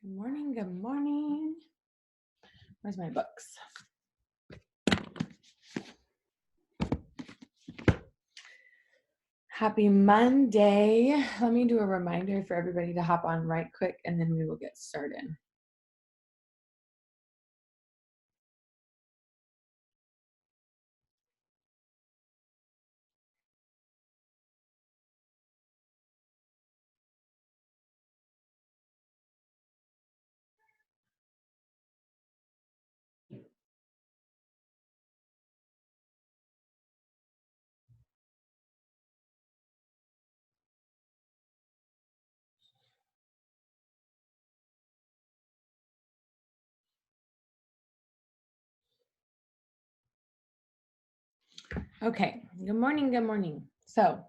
Good morning. Good morning. Where's my books? Happy Monday. Let me do a reminder for everybody to hop on right quick and then we will get started. Okay. Good morning. Good morning. So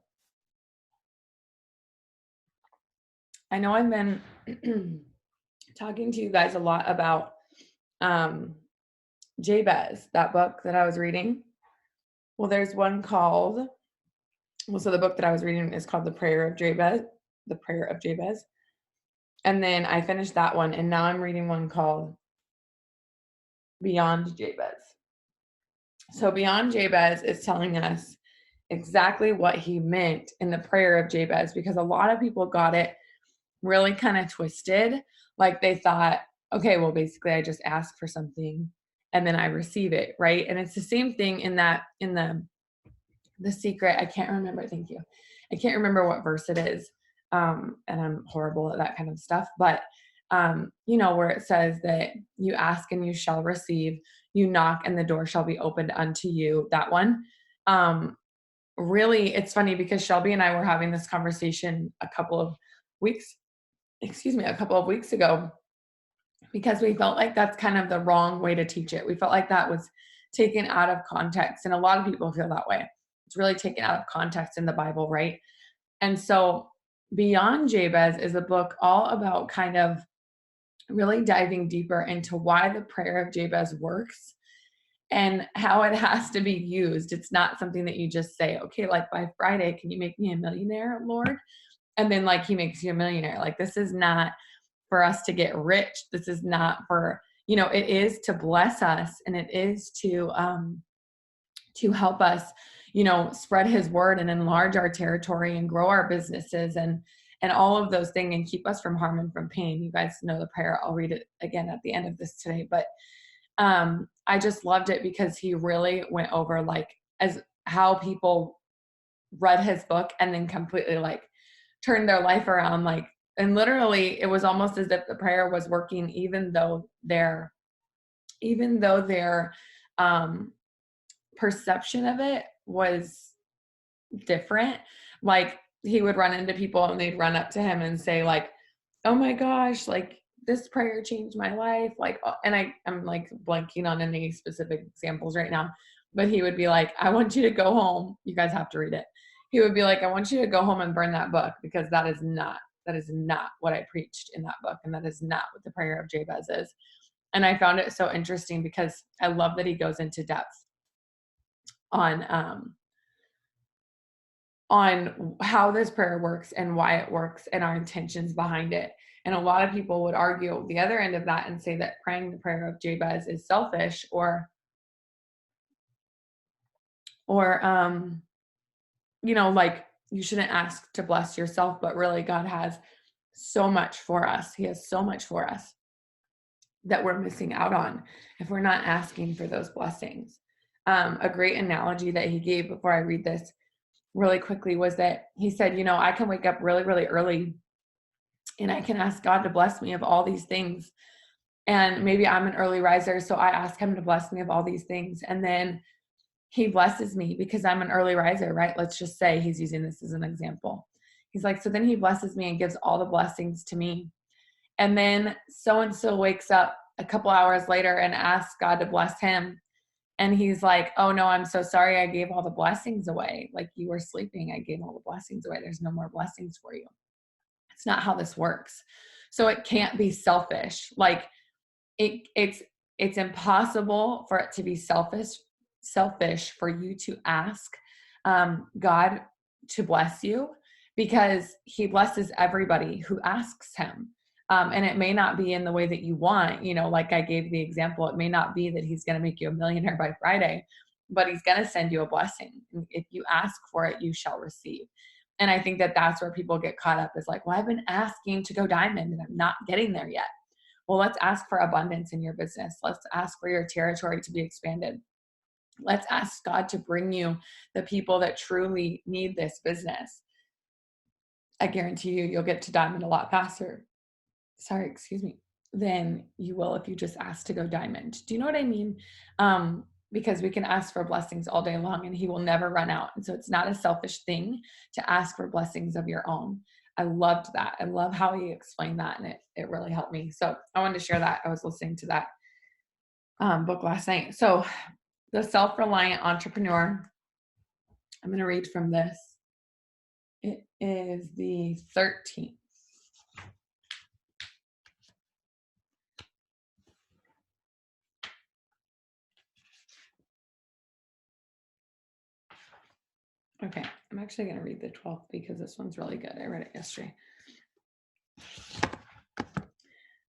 I know I've been talking to you guys a lot about Jabez, that book that I was reading. Well, there's one called, so the book that I was reading is called The Prayer of Jabez, The Prayer of Jabez. And then I finished that one, and now I'm reading one called Beyond Jabez. So Beyond Jabez is telling us exactly what he meant in the prayer of Jabez, because a lot of people got it really kind of twisted. Like they thought, okay, well, basically I just ask for something and then I receive it, right? And it's the same thing in the secret. I can't remember. Thank you. I can't remember what verse it is. And I'm horrible at that kind of stuff. But, where it says that you ask and you shall receive, you knock and the door shall be opened unto you. That one. Really, it's funny because Shelby and I were having this conversation a couple of weeks ago, because we felt like that's kind of the wrong way to teach it. We felt like that was taken out of context. And a lot of people feel that way. It's really taken out of context in the Bible, right? And so Beyond Jabez is a book all about kind of really diving deeper into why the prayer of Jabez works and how it has to be used. It's not something that you just say, okay, like by Friday, can you make me a millionaire, Lord? And then like he makes you a millionaire. Like this is not for us to get rich. This is not for, it is to bless us, and it is to help us, spread his word and enlarge our territory and grow our businesses and all of those things, and keep us from harm and from pain. You guys know the prayer. I'll read it again at the end of this today. But I just loved it because he really went over like as how people read his book and then completely like turned their life around. Like, and literally it was almost as if the prayer was working, even though their perception of it was different. Like he would run into people and they'd run up to him and say like, oh my gosh, like this prayer changed my life. Like, and I'm like blanking on any specific examples right now, but he would be like, I want you to go home. You guys have to read it. He would be like, I want you to go home and burn that book, because that is not what I preached in that book. And that is not what the prayer of Jabez is. And I found it so interesting because I love that he goes into depth on how this prayer works and why it works and our intentions behind it. And a lot of people would argue the other end of that and say that praying the prayer of Jabez is selfish or like you shouldn't ask to bless yourself, but really God has so much for us. He has so much for us that we're missing out on if we're not asking for those blessings. A great analogy that he gave before I read this really quickly was that he said, I can wake up really, really early and I can ask God to bless me of all these things. And maybe I'm an early riser, so I ask him to bless me of all these things. And then he blesses me because I'm an early riser, right? Let's just say he's using this as an example. He's like, so then he blesses me and gives all the blessings to me. And then so-and-so wakes up a couple hours later and asks God to bless him. And he's like, oh no, I'm so sorry. I gave all the blessings away. Like you were sleeping. I gave all the blessings away. There's no more blessings for you. It's not how this works. So it can't be selfish. Like it's impossible for it to be selfish for you to ask God to bless you, because he blesses everybody who asks him. And it may not be in the way that you want, like I gave the example, it may not be that he's going to make you a millionaire by Friday, but he's going to send you a blessing. If you ask for it, you shall receive. And I think that that's where people get caught up, is like, well, I've been asking to go diamond and I'm not getting there yet. Well, let's ask for abundance in your business. Let's ask for your territory to be expanded. Let's ask God to bring you the people that truly need this business. I guarantee you'll get to diamond a lot faster. Than you will if you just ask to go diamond. Do you know what I mean? Because we can ask for blessings all day long and he will never run out. And so it's not a selfish thing to ask for blessings of your own. I loved that. I love how he explained that, and it really helped me. So I wanted to share that. I was listening to that book last night. So The Self-Reliant Entrepreneur, I'm going to read from this. It is the 13th. Okay, I'm actually going to read the 12th because this one's really good. I read it yesterday.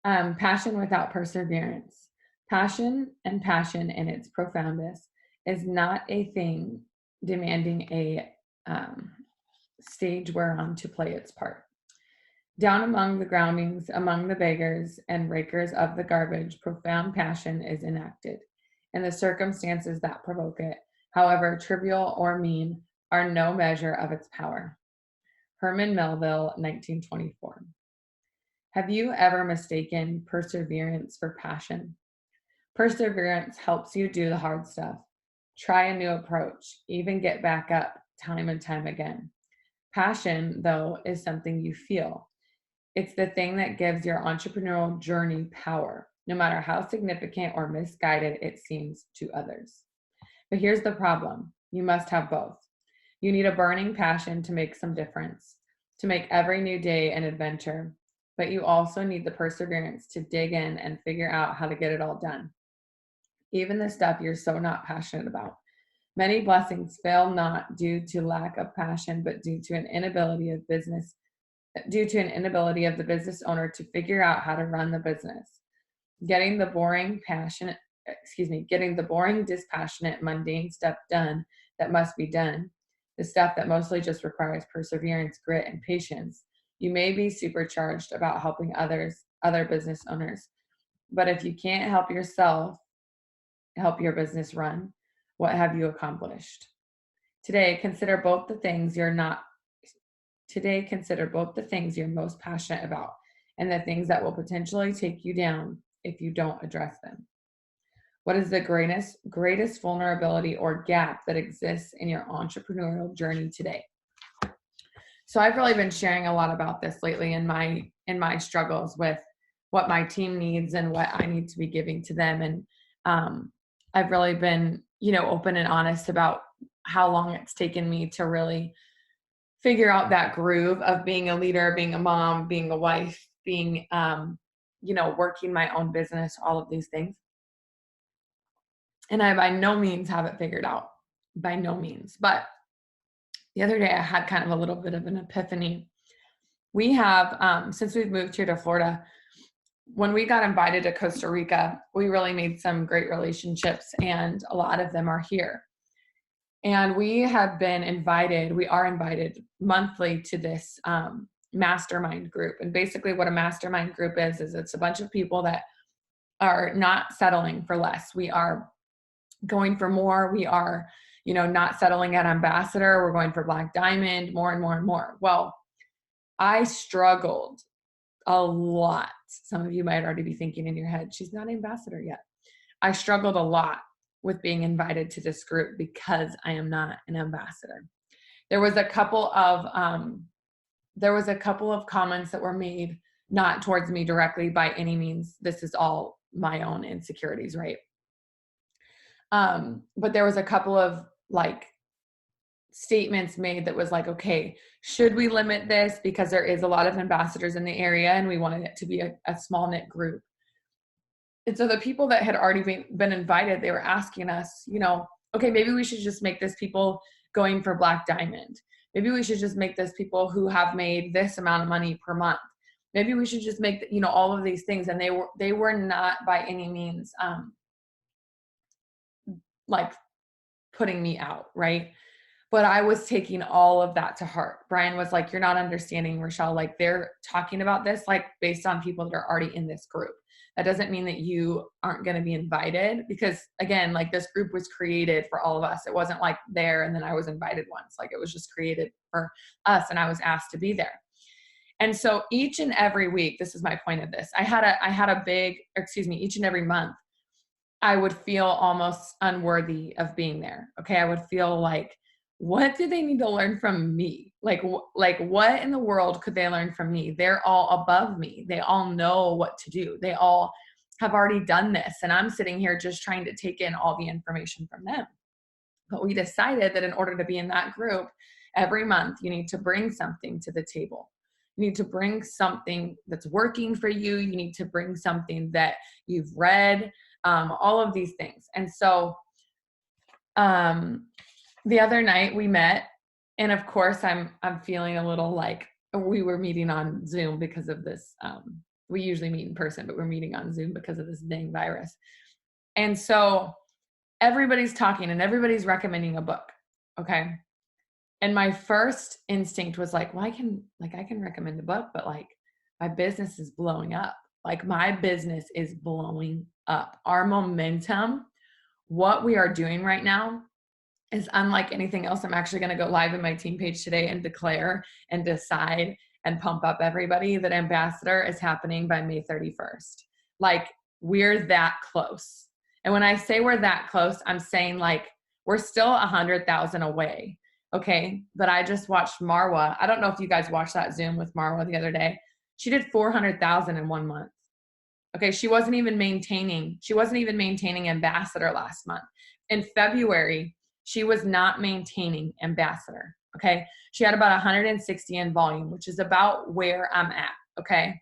Passion without perseverance. Passion in its profoundest is not a thing demanding a stage whereon to play its part. Down among the groundings, among the beggars and rakers of the garbage, profound passion is enacted, and the circumstances that provoke it, however trivial or mean, are no measure of its power. Herman Melville, 1924. Have you ever mistaken perseverance for passion? Perseverance helps you do the hard stuff, try a new approach, even get back up time and time again. Passion, though, is something you feel. It's the thing that gives your entrepreneurial journey power, no matter how significant or misguided it seems to others. But here's the problem. You must have both. You need a burning passion to make some difference, to make every new day an adventure, but you also need the perseverance to dig in and figure out how to get it all done. Even the stuff you're so not passionate about. Many blessings fail not due to lack of passion, but due to an inability of the business owner to figure out how to run the business. Getting the boring, dispassionate, mundane stuff done that must be done, the stuff that mostly just requires perseverance, grit, and patience. You may be supercharged about helping other business owners, but if you can't help yourself help your business run, what have you accomplished? Today, consider both the things you're most passionate about and the things that will potentially take you down if you don't address them. What is the greatest vulnerability or gap that exists in your entrepreneurial journey today? So I've really been sharing a lot about this lately in my struggles with what my team needs and what I need to be giving to them. And I've really been, open and honest about how long it's taken me to really figure out that groove of being a leader, being a mom, being a wife, being, working my own business, all of these things. And I by no means have it figured out, by no means. But the other day I had kind of a little bit of an epiphany. We have, since we've moved here to Florida, when we got invited to Costa Rica, we really made some great relationships, and a lot of them are here. And we are invited monthly to this mastermind group. And basically what a mastermind group is it's a bunch of people that are not settling for less. We are going for more. We are, not settling at ambassador. We're going for Black Diamond, more and more and more. Well, I struggled a lot. Some of you might already be thinking in your head, she's not ambassador yet. I struggled a lot with being invited to this group because I am not an ambassador. There was a couple of comments that were made, not towards me directly by any means. This is all my own insecurities, right? But there was a couple of statements made that was like, okay, should we limit this because there is a lot of ambassadors in the area and we wanted it to be a small knit group. And so the people that had already been invited, they were asking us, okay, maybe we should just make this people going for Black Diamond. Maybe we should just make this people who have made this amount of money per month. Maybe we should just make, all of these things. And they were not by any means, like putting me out. Right. But I was taking all of that to heart. Brian was like, you're not understanding, Rochelle. Like, they're talking about this, like, based on people that are already in this group. That doesn't mean that you aren't going to be invited, because again, like, this group was created for all of us. It wasn't like there and then I was invited once. Like, it was just created for us and I was asked to be there. And so each and every week, this is my point of this. Each and every month, I would feel almost unworthy of being there. Okay. I would feel like, what do they need to learn from me? Like what in the world could they learn from me? They're all above me. They all know what to do. They all have already done this. And I'm sitting here just trying to take in all the information from them. But we decided that in order to be in that group, every month, you need to bring something to the table. You need to bring something that's working for you. You need to bring something that you've read, all of these things. And so, the other night we met, and of course I'm feeling a little like, we were meeting on Zoom because of this. We usually meet in person, but we're meeting on Zoom because of this dang virus. And so everybody's talking and everybody's recommending a book. Okay. And my first instinct was like, well, I can recommend a book, but like, my business is blowing up. Like, my business is blowing up. Our momentum, what we are doing right now, is unlike anything else. I'm actually going to go live in my team page today and declare and decide and pump up everybody that Ambassador is happening by May 31st. Like, we're that close. And when I say we're that close, I'm saying like, we're still 100,000 away. Okay. But I just watched Marwa. I don't know if you guys watched that Zoom with Marwa the other day. She did 400,000 in 1 month. Okay. She wasn't even maintaining Ambassador last month. In February, she was not maintaining Ambassador. Okay. She had about 160 in volume, which is about where I'm at. Okay.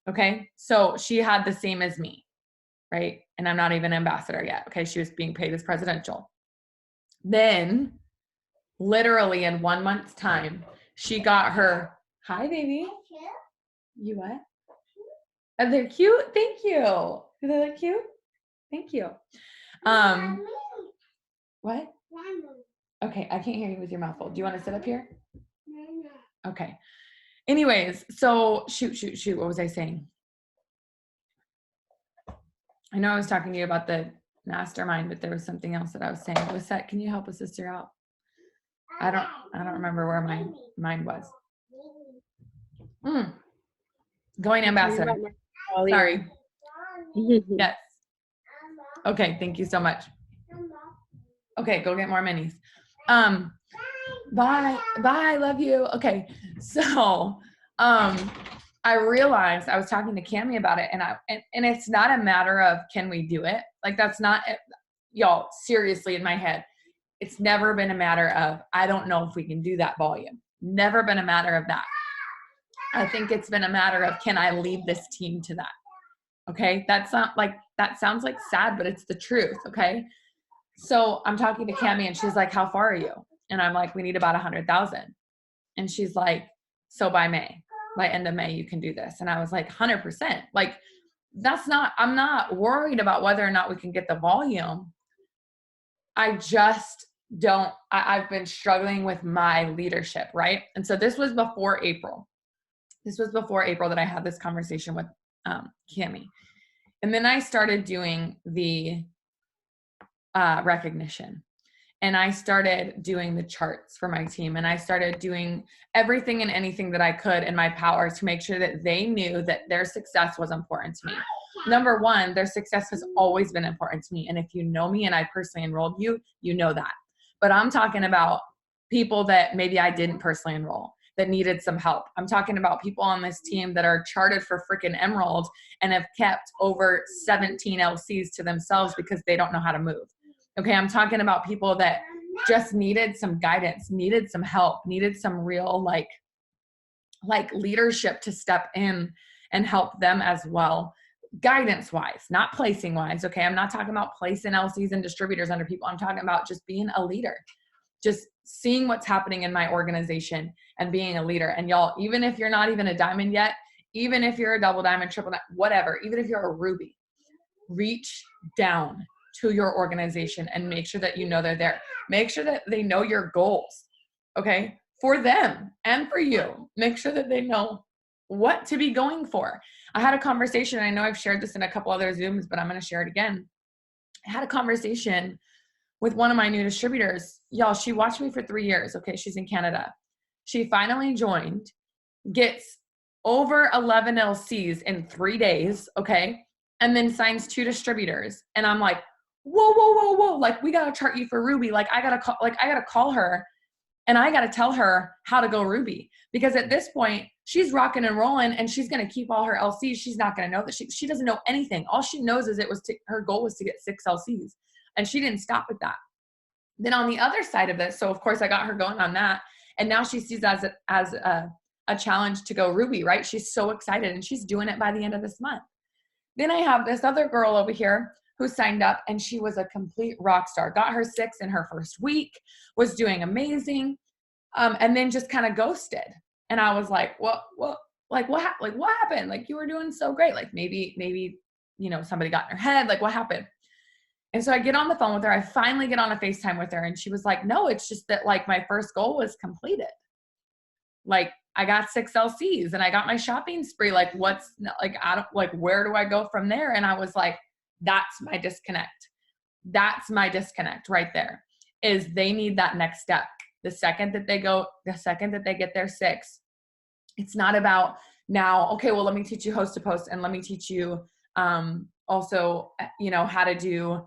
Okay. So she had the same as me. Right. And I'm not even Ambassador yet. Okay. She was being paid as presidential. Then literally in 1 month's time, she got her, hi baby. You what? Oh, they're cute. Thank you. Do they look cute? Thank you. What? Okay, I can't hear you with your mouth full. Do you want to sit up here? Okay. Anyways, so shoot. What was I saying? I know I was talking to you about the mastermind, but there was something else that I was saying. Lisette, can you help a sister out? I don't remember where my mind was. Going Ambassador. Sorry. Yes. Okay, thank you so much. Okay, go get more minis. Bye, love you. Okay, so I realized, I was talking to Cammie about it, and it's not a matter of can we do it? Like, that's not it. Y'all, seriously, in my head, it's never been a matter of I don't know if we can do that volume. Never been a matter of that. I think it's been a matter of, can I lead this team to that? Okay, that's not like, that sounds like sad, but it's the truth. Okay, so I'm talking to Cammie and she's like, how far are you? And I'm like, we need about 100,000. And she's like, so by end of May, you can do this. And I was like, 100%. Like, I'm not worried about whether or not we can get the volume. I just don't, I've been struggling with my leadership, right? And so this was before April. That I had this conversation with Cammie. And then I started doing the recognition. And I started doing the charts for my team. And I started doing everything and anything that I could in my power to make sure that they knew that their success was important to me. Number one, their success has always been important to me. And if you know me and I personally enrolled you, you know that. But I'm talking about people that maybe I didn't personally enroll, that needed some help. I'm talking about people on this team that are charted for freaking Emerald and have kept over 17 LCs to themselves because they don't know how to move. Okay, I'm talking about people that just needed some guidance, needed some help, needed some real like leadership to step in and help them as well, guidance wise, not placing wise. Okay, I'm not talking about placing LCs and distributors under people. I'm talking about just being a leader, just seeing what's happening in my organization and being a leader. And y'all, even if you're not even a diamond yet, even if you're a double diamond, triple diamond, whatever, even if you're a ruby, reach down to your organization and make sure that you know they're there. Make sure that they know your goals, okay? For them and for you. Make sure that they know what to be going for. I had a conversation, I know I've shared this in a couple other Zooms, but I'm going to share it again. I had a conversation with one of my new distributors. Y'all, she watched me for 3 years. Okay, she's in Canada. She finally joined, gets over 11 LCs in 3 days, okay? And then signs 2 distributors. And I'm like, whoa. Like, we got to chart you for Ruby. Like, I got to call her and I got to tell her how to go Ruby, because at this point she's rocking and rolling and she's going to keep all her LCs. She's not going to know that she doesn't know anything. All she knows is her goal was to get 6 LCs, and she didn't stop with that. Then on the other side of this, so of course I got her going on that. And now she sees as a challenge to go Ruby, right? She's so excited and she's doing it by the end of this month. Then I have this other girl over here who signed up, and she was a complete rock star. Got her 6 in her first week, was doing amazing, and then just kind of ghosted. And I was like, what happened? Like, you were doing so great. Like, maybe, somebody got in her head. Like, what happened? And so I get on the phone with her. I finally get on a FaceTime with her, and she was like, no, it's just that, like, my first goal was completed. Like, I got 6 LCs and I got my shopping spree. Like, where do I go from there? And I was like, that's my disconnect. That's my disconnect right there, is they need that next step. The second that they get their 6, it's not about now, okay, well, let me teach you host to post, and let me teach you also, how to do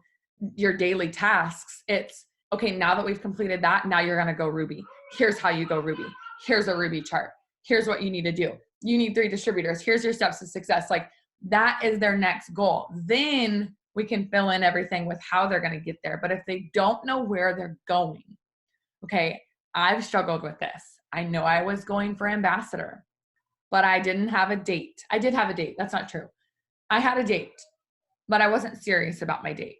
your daily tasks. It's, okay, now that we've completed that, now you're going to go Ruby. Here's how you go Ruby. Here's a Ruby chart. Here's what you need to do. You need 3 distributors. Here's your steps to success. Like, that is their next goal. Then we can fill in everything with how they're going to get there. But if they don't know where they're going, okay, I've struggled with this. I know I was going for ambassador, but I didn't have a date. I did have a date. That's not true. I had a date, but I wasn't serious about my date.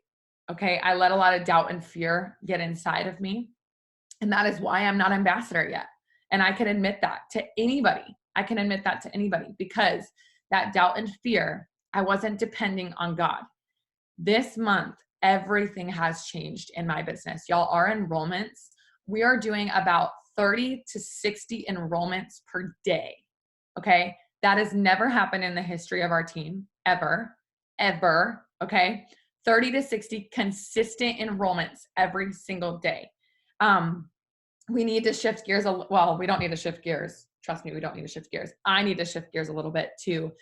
Okay. I let a lot of doubt and fear get inside of me. And that is why I'm not ambassador yet. And I can admit that to anybody. Because that doubt and fear, I wasn't depending on God. This month, everything has changed in my business. Y'all, our enrollments, we are doing about 30 to 60 enrollments per day. Okay. That has never happened in the history of our team, ever. Okay. 30 to 60 consistent enrollments every single day. We need to shift gears. Well, we don't need to shift gears. Trust me, we don't need to shift gears. I need to shift gears a little bit to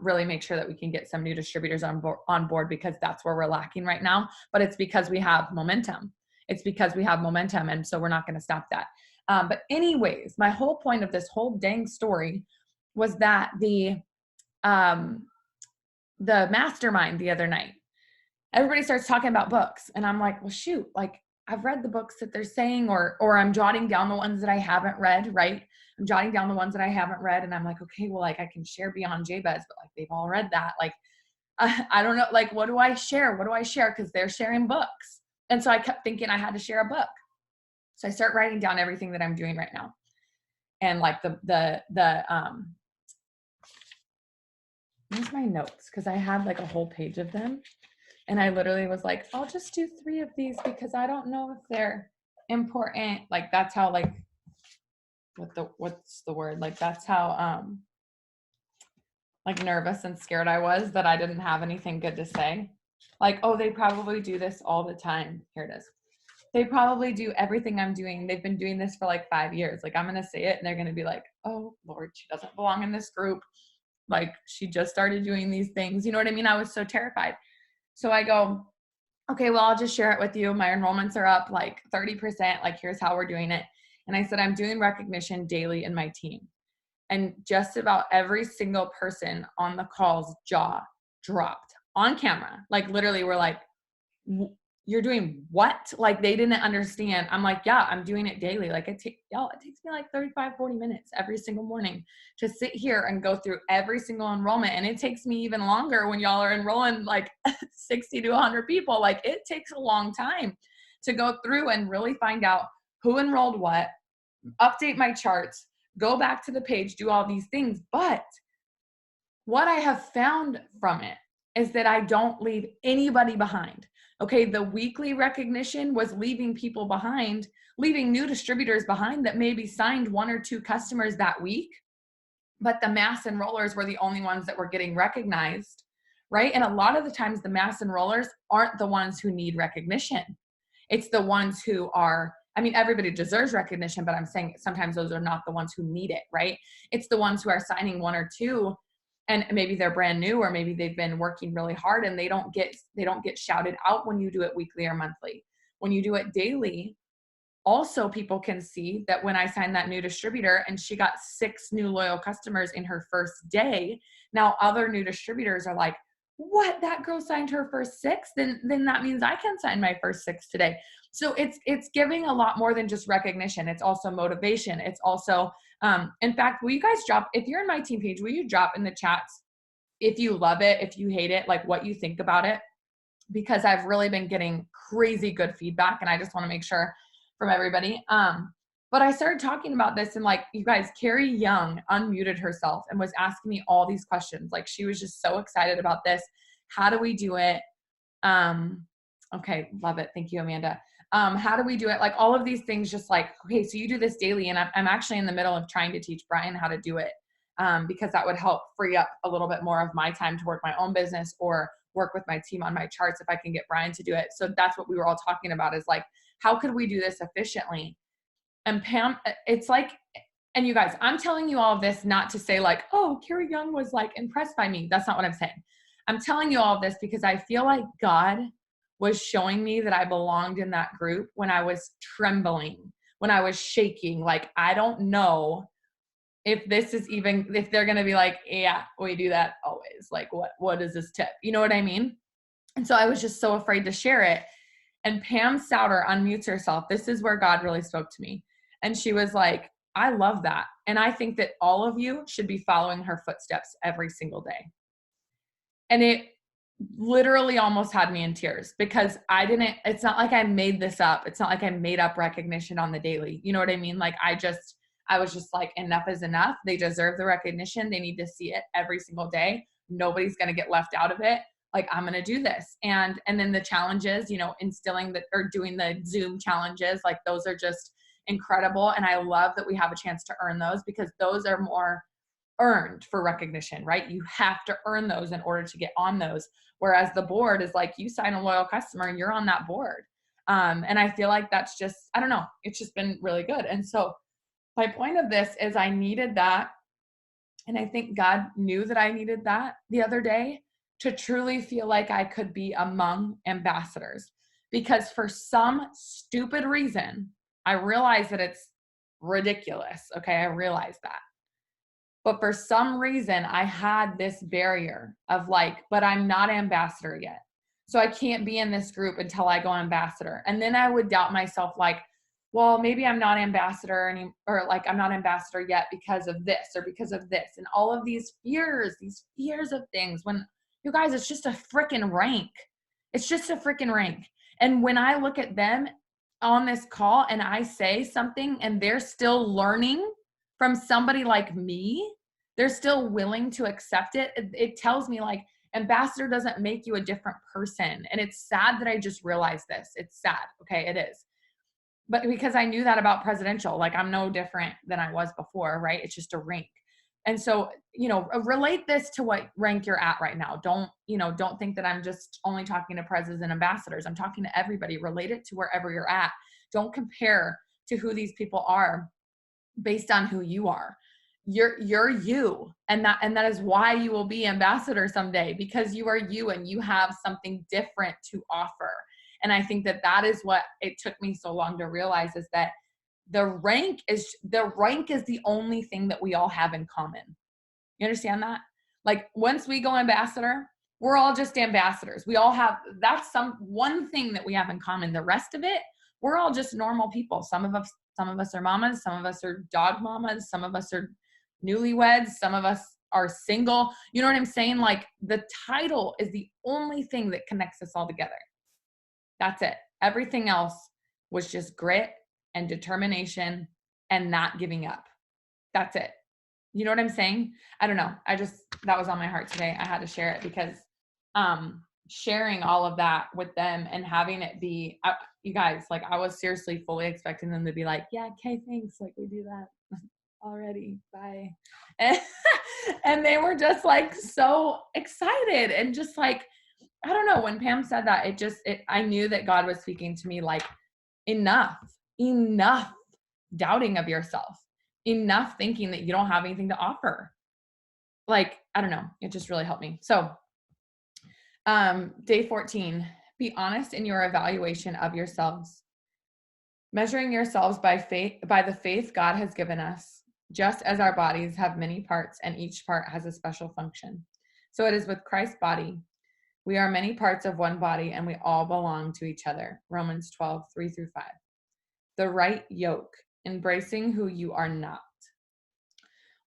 really make sure that we can get some new distributors on board, because that's where we're lacking right now. But it's because we have momentum. And so we're not going to stop that. But anyways, my whole point of this whole dang story was that the mastermind the other night, everybody starts talking about books, and I'm like, well, shoot, like, I've read the books that they're saying, or I'm jotting down the ones that I haven't read, right? I'm jotting down the ones that I haven't read, and I'm like, okay, well, like, I can share Beyond Jabez, but like, they've all read that. Like, I don't know, like, what do I share? Because they're sharing books. And so I kept thinking I had to share a book. So I start writing down everything that I'm doing right now. And like where's my notes? Because I had like a whole page of them. And I literally was like, I'll just do 3 of these because I don't know if they're important. Like, that's how, like, what's the word? Like, that's how, like, nervous and scared I was that I didn't have anything good to say. Like, oh, they probably do this all the time. Here it is. They probably do everything I'm doing. They've been doing this for like 5 years. Like, I'm going to say it and they're going to be like, oh Lord, she doesn't belong in this group. Like, she just started doing these things. You know what I mean? I was so terrified. So I go, okay, well, I'll just share it with you. My enrollments are up like 30%. Like, here's how we're doing it. And I said, I'm doing recognition daily in my team. And just about every single person on the call's jaw dropped on camera. Like, literally, we're like, you're doing what? Like, they didn't understand. I'm like, yeah, I'm doing it daily. Like, it takes me like 35, 40 minutes every single morning to sit here and go through every single enrollment. And it takes me even longer when y'all are enrolling like 60 to 100 people. Like, it takes a long time to go through and really find out who enrolled what, update my charts, go back to the page, do all these things. But what I have found from it is that I don't leave anybody behind. Okay, the weekly recognition was leaving people behind, leaving new distributors behind that maybe signed 1 or 2 customers that week, but the mass enrollers were the only ones that were getting recognized, right? And a lot of the times the mass enrollers aren't the ones who need recognition. It's the ones who are, I mean, everybody deserves recognition, but I'm saying sometimes those are not the ones who need it, right? It's the ones who are signing 1 or 2 and maybe they're brand new, or maybe they've been working really hard and they don't get shouted out when you do it weekly or monthly. When you do it daily, also people can see that when I signed that new distributor and she got 6 new loyal customers in her first day, now other new distributors are like, what, that girl signed her first 6? Then that means I can sign my first 6 today. So it's giving a lot more than just recognition. It's also motivation. It's also, in fact, will you guys drop, if you're in my team page, will you drop in the chats if you love it, if you hate it, like what you think about it? Because I've really been getting crazy good feedback and I just want to make sure from everybody. But I started talking about this and like, you guys, Carrie Young unmuted herself and was asking me all these questions. Like she was just so excited about this. How do we do it? Okay, love it. Thank you, Amanda. How do we do it? Like all of these things, just like, okay, so you do this daily. And I'm actually in the middle of trying to teach Brian how to do it because that would help free up a little bit more of my time to work my own business or work with my team on my charts if I can get Brian to do it. So that's what we were all talking about is like, how could we do this efficiently? And Pam, it's like, and you guys, I'm telling you all of this not to say like, oh, Carrie Young was like impressed by me. That's not what I'm saying. I'm telling you all of this because I feel like God was showing me that I belonged in that group when I was trembling, when I was shaking. Like, I don't know if this is even, if they're going to be like, yeah, we do that always. Like, what is this tip? You know what I mean? And so I was just so afraid to share it. And Pam Souter unmutes herself. This is where God really spoke to me. And she was like, I love that. And I think that all of you should be following her footsteps every single day. And it literally almost had me in tears because it's not like I made this up. It's not like I made up recognition on the daily. You know what I mean? Like I was just like, enough is enough. They deserve the recognition. They need to see it every single day. Nobody's going to get left out of it. Like I'm going to do this. And then the challenges, instilling or doing the Zoom challenges, like those are just incredible. And I love that we have a chance to earn those because those are more earned for recognition, right? You have to earn those in order to get on those. Whereas the board is like, you sign a loyal customer and you're on that board. And I feel like that's just, I don't know, it's just been really good. And so my point of this is I needed that. And I think God knew that I needed that the other day to truly feel like I could be among ambassadors. Because for some stupid reason, I realize that it's ridiculous. Okay, I realize that. But for some reason, I had this barrier of like, but I'm not ambassador yet. So I can't be in this group until I go ambassador. And then I would doubt myself like, well, maybe I'm not ambassador or like I'm not ambassador yet because of this or because of this. And all of these fears of things when you guys, it's just a freaking rank. It's just a freaking rank. And when I look at them on this call and I say something and they're still learning from somebody like me, they're still willing to accept it. It tells me like ambassador doesn't make you a different person. And it's sad that I just realized this. It's sad. Okay, it is. But because I knew that about presidential, like I'm no different than I was before, right? It's just a rank. And so, relate this to what rank you're at right now. Don't think that I'm just only talking to presidents and ambassadors. I'm talking to everybody. Relate it to wherever you're at. Don't compare to who these people are based on who you are. You're you. And that is why you will be ambassador someday, because you are you and you have something different to offer. And I think that is what it took me so long to realize, is that the rank is the only thing that we all have in common. You understand that? Like once we go ambassador, we're all just ambassadors. We all have, that's one thing that we have in common. The rest of it, we're all just normal people. Some of us are mamas, some of us are dog mamas, some of us are newlyweds, some of us are single. You know what I'm saying? Like the title is the only thing that connects us all together. That's it. Everything else was just grit and determination and not giving up. That's it. You know what I'm saying? I don't know. that was on my heart today. I had to share it because sharing all of that with them and having it be, you guys, like I was seriously fully expecting them to be like, yeah, okay, thanks. Like we do that already. Bye. And, and they were just like so excited and just like, I don't know, when Pam said that, I knew that God was speaking to me like, enough doubting of yourself, enough thinking that you don't have anything to offer. Like, I don't know, it just really helped me. So, day 14, be honest in your evaluation of yourselves, measuring yourselves by the faith God has given us, just as our bodies have many parts and each part has a special function. So it is with Christ's body. We are many parts of one body and we all belong to each other. Romans 12, 3-5. The right yoke, embracing who you are not.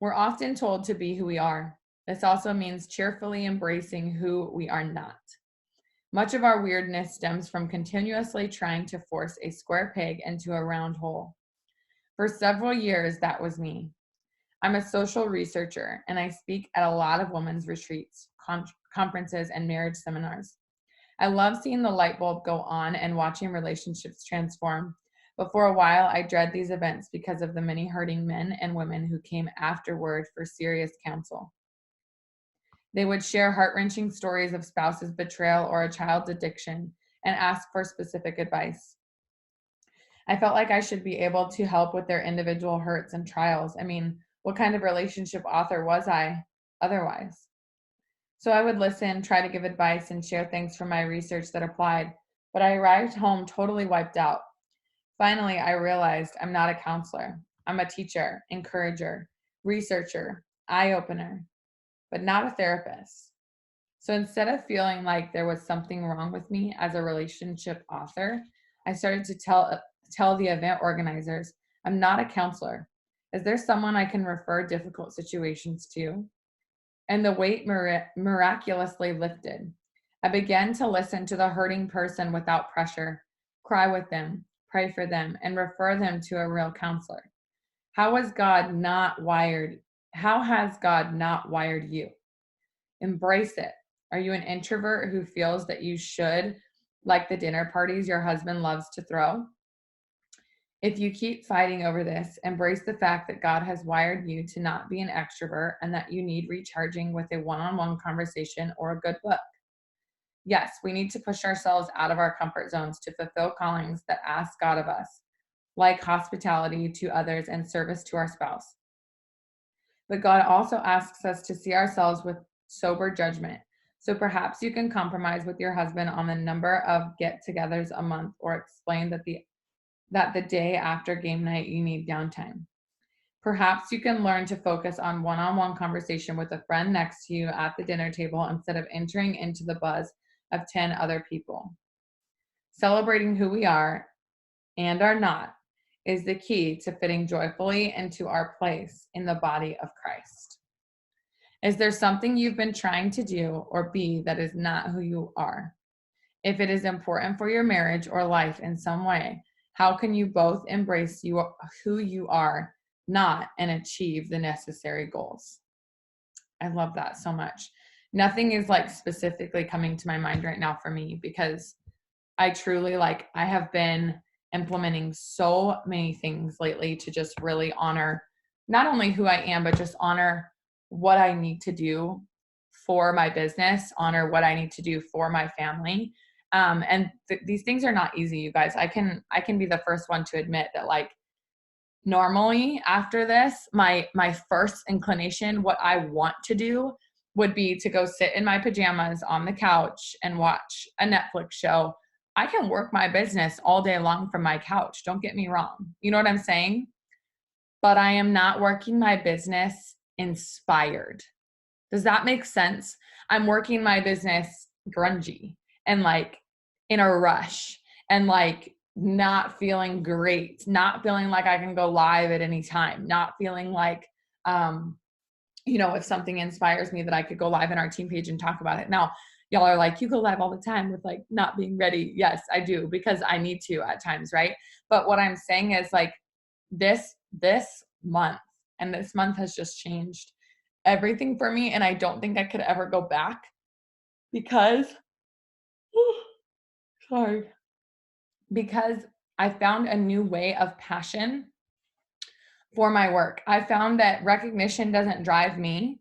We're often told to be who we are. This also means cheerfully embracing who we are not. Much of our weirdness stems from continuously trying to force a square peg into a round hole. For several years, that was me. I'm a social researcher, and I speak at a lot of women's retreats, conferences, and marriage seminars. I love seeing the light bulb go on and watching relationships transform. But for a while, I dread these events because of the many hurting men and women who came afterward for serious counsel. They would share heart-wrenching stories of spouse's betrayal or a child's addiction and ask for specific advice. I felt like I should be able to help with their individual hurts and trials. I mean, what kind of relationship author was I otherwise? So I would listen, try to give advice, and share things from my research that applied, but I arrived home totally wiped out. Finally, I realized I'm not a counselor. I'm a teacher, encourager, researcher, eye-opener, but not a therapist. So instead of feeling like there was something wrong with me as a relationship author, I started to tell the event organizers, I'm not a counselor. Is there someone I can refer difficult situations to? And the weight miraculously lifted. I began to listen to the hurting person without pressure, cry with them, pray for them, and refer them to a real counselor. How has God not wired you? Embrace it. Are you an introvert who feels that you should, like the dinner parties your husband loves to throw? If you keep fighting over this, embrace the fact that God has wired you to not be an extrovert and that you need recharging with a one-on-one conversation or a good book. Yes, we need to push ourselves out of our comfort zones to fulfill callings that ask God of us, like hospitality to others and service to our spouse. But God also asks us to see ourselves with sober judgment. So perhaps you can compromise with your husband on the number of get-togethers a month, or explain that the day after game night you need downtime. Perhaps you can learn to focus on one-on-one conversation with a friend next to you at the dinner table instead of entering into the buzz of 10 other people. Celebrating who we are and are not is the key to fitting joyfully into our place in the body of Christ. Is there something you've been trying to do or be that is not who you are? If it is important for your marriage or life in some way, how can you both embrace who you are not and achieve the necessary goals? I love that so much. Nothing is like specifically coming to my mind right now for me because I truly I have been implementing so many things lately to just really honor not only who I am, but just honor what I need to do for my business, honor what I need to do for my family. And these things are not easy, you guys. I can be the first one to admit that normally after this, my first inclination, what I want to do would be to go sit in my pajamas on the couch and watch a Netflix show. I can work my business all day long from my couch. Don't get me wrong. You know what I'm saying? But I am not working my business inspired. Does that make sense? I'm working my business grungy and in a rush and not feeling great, not feeling like I can go live at any time, not feeling if something inspires me that I could go live in our team page and talk about it. Now, y'all are like, you go live all the time with not being ready. Yes, I do, because I need to at times, right? But what I'm saying is this month, and this month has just changed everything for me. And I don't think I could ever go back because, sorry, because I found a new way of passion for my work. I found that recognition doesn't drive me,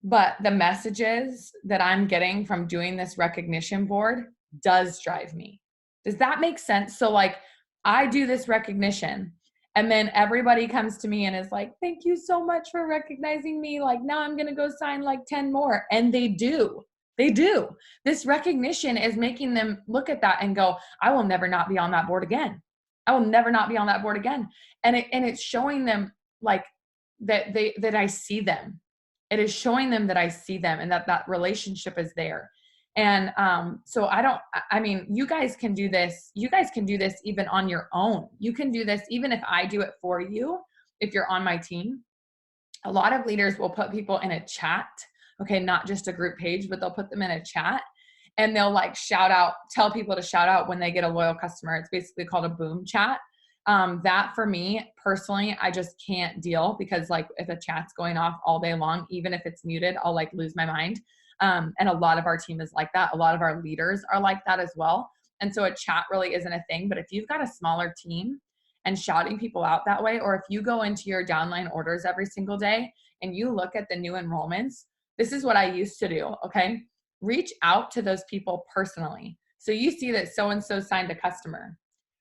but the messages that I'm getting from doing this recognition board does drive me. Does that make sense? So like I do this recognition and then everybody comes to me and is like, thank you so much for recognizing me. Like now I'm going to go sign like 10 more. And they do. They do. This recognition is making them look at that and go, I will never not be on that board again. I will never not be on that board again. And it's showing them like that I see them. It is showing them that I see them and that relationship is there. And so I mean, you guys can do this. You guys can do this even on your own. You can do this even if I do it for you, if you're on my team. A lot of leaders will put people in a chat, okay, not just a group page, but they'll put them in a chat and they'll like tell people to shout out when they get a loyal customer. It's basically called a boom chat. That for me personally, I just can't deal because like if a chat's going off all day long, even if it's muted, I'll like lose my mind. And a lot of our team is like that. A lot of our leaders are like that as well. And so a chat really isn't a thing, but if you've got a smaller team and shouting people out that way, or if you go into your downline orders every single day and you look at the new enrollments, this is what I used to do. Okay. Reach out to those people personally. So you see that so-and-so signed a customer.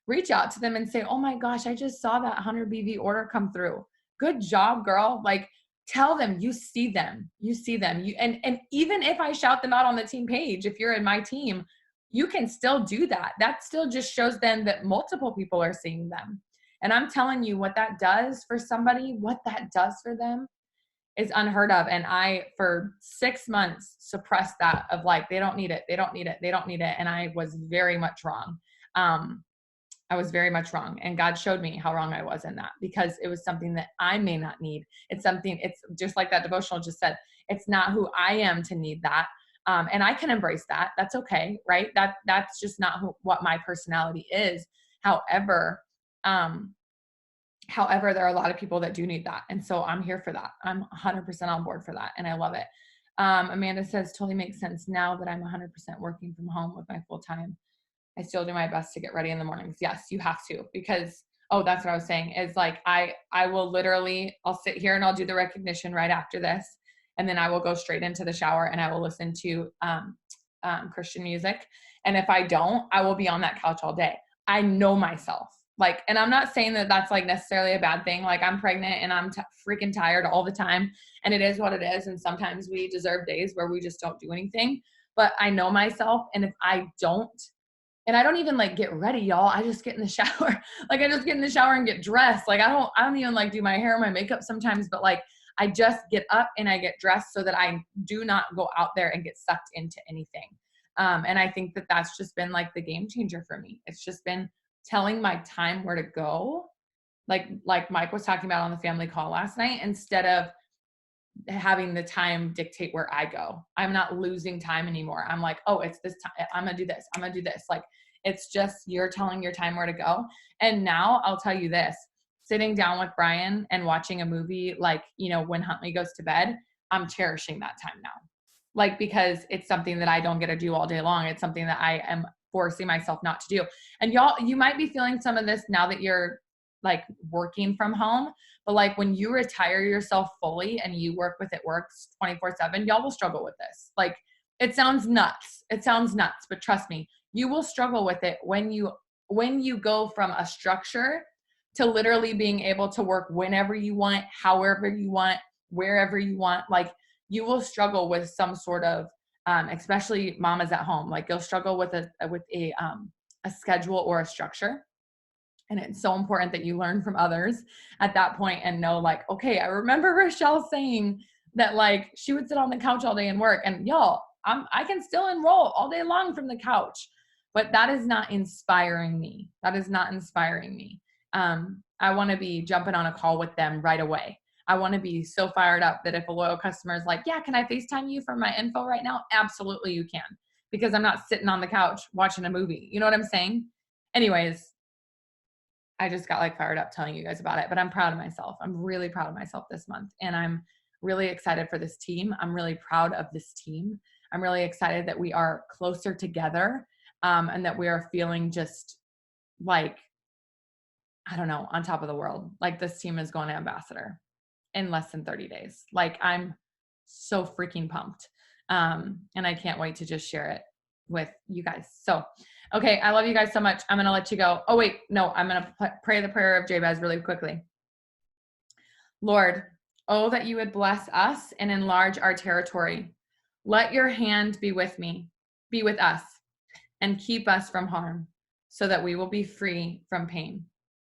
Reach out to them and say, oh my gosh, I just saw that 100 BV order come through. Good job, girl. Like tell them you see them. You see them. And even if I shout them out on the team page, if you're in my team, you can still do that. That still just shows them that multiple people are seeing them. And I'm telling you what that does for somebody, what that does for them is unheard of. And I, for 6 months, suppressed that of like, they don't need it. They don't need it. They don't need it. And I was very much wrong. I was very much wrong. And God showed me how wrong I was in that because it was something that I may not need. It's just like that devotional just said, it's not who I am to need that. And I can embrace that. That's okay. Right. That's just not what my personality is. However, there are a lot of people that do need that. And so I'm here for that. I'm 100% on board for that. And I love it. Amanda says, totally makes sense now that I'm 100% working from home with my full time. I still do my best to get ready in the mornings. Yes, you have to, because, that's what I was saying is like, I will literally, I'll sit here and I'll do the recognition right after this. And then I will go straight into the shower and I will listen to Christian music. And if I don't, I will be on that couch all day. I know myself. Like, and I'm not saying that that's like necessarily a bad thing. Like I'm pregnant and I'm freaking tired all the time and it is what it is. And sometimes we deserve days where we just don't do anything, but I know myself. And if I don't, and I don't even like get ready, y'all. I just get in the shower. Like I just get in the shower and get dressed. Like I don't even like do my hair or my makeup sometimes, but like I just get up and I get dressed so that I do not go out there and get sucked into anything. And I think that that's just been like the game changer for me. It's just been telling my time where to go. Like Mike was talking about on the family call last night, instead of having the time dictate where I go. I'm not losing time anymore. I'm like, oh, it's this time. I'm going to do this. I'm going to do this. Like, it's just, you're telling your time where to go. And now I'll tell you this, sitting down with Brian and watching a movie, like, when Huntley goes to bed, I'm cherishing that time now. Like, because it's something that I don't get to do all day long. It's something that I am forcing myself not to do. And y'all, you might be feeling some of this now that you're like working from home, but like when you retire yourself fully and you work with it works 24/7, y'all will struggle with this. Like it sounds nuts. But trust me, you will struggle with it when you go from a structure to literally being able to work whenever you want, however you want, wherever you want. Like you will struggle with some sort of, especially mamas at home, like you'll struggle with a schedule or a structure. And it's so important that you learn from others at that point and know like, okay, I remember Rochelle saying that like she would sit on the couch all day and work, and y'all, I can still enroll all day long from the couch, but that is not inspiring me. I want to be jumping on a call with them right away. I want to be so fired up that if a loyal customer is like, yeah, can I FaceTime you for my info right now? Absolutely you can, because I'm not sitting on the couch watching a movie. You know what I'm saying? Anyways, I just got like fired up telling you guys about it, but I'm proud of myself. I'm really proud of myself this month. And I'm really excited for this team. I'm really proud of this team. I'm really excited that we are closer together, and that we are feeling just like, I don't know, on top of the world. Like this team is going to ambassador in less than 30 days. Like I'm so freaking pumped. And I can't wait to just share it with you guys. So, okay. I love you guys so much. I'm going to let you go. Oh, wait, no, I'm going to pray the prayer of Jabez really quickly. Lord, oh, that you would bless us and enlarge our territory. Let your hand be with us, and keep us from harm so that we will be free from pain.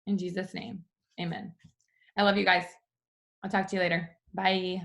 In Jesus' name, amen. I love you guys. I'll talk to you later. Bye.